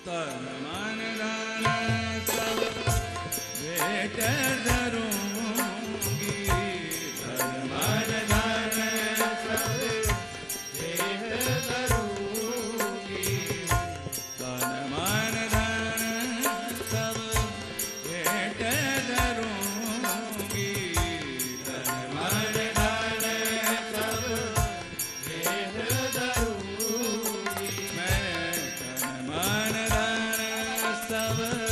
तन मन धन सब भेंट धरूंगी, तन मन धन सब भेंट धरूंगी, तन मन धन सब भेंट धरूंगी, तन मन धन सब भेंट धरूंगी, मैं तन मन धन सब